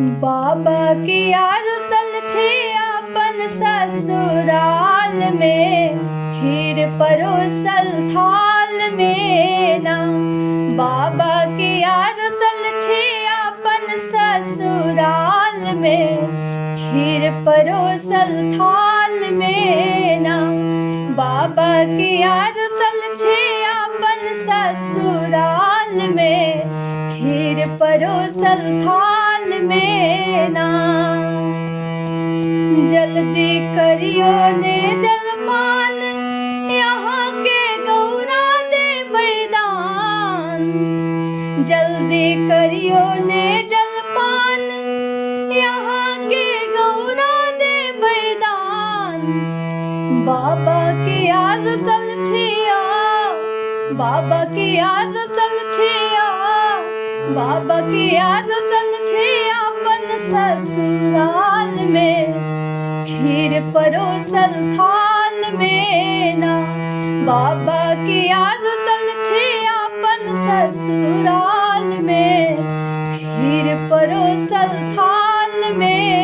बाबा की याद सल छे अपन ससुराल में, खीर परोसल थाल में ना। बाबा की याद सल छे अपन ससुराल में, खीर परोसल थाल में ना। बाबा की याद सल छे अपन ससुराल में, खीर परोसल थाल में ना। जल्दी करियो ने जलपान, यहाँ के गौरा दे बैदान। जल्दी करियो ने जलपान, यहाँ के गौरा दे बैदान। बाबा की याद सल छिया, बाबा की याद सल छिया, बाबा की याद सल छिया अपन ससुराल में, खीर परोसल थाल में ना। बाबा की याद सल छिया अपन ससुराल में, खीर परोसल थाल में।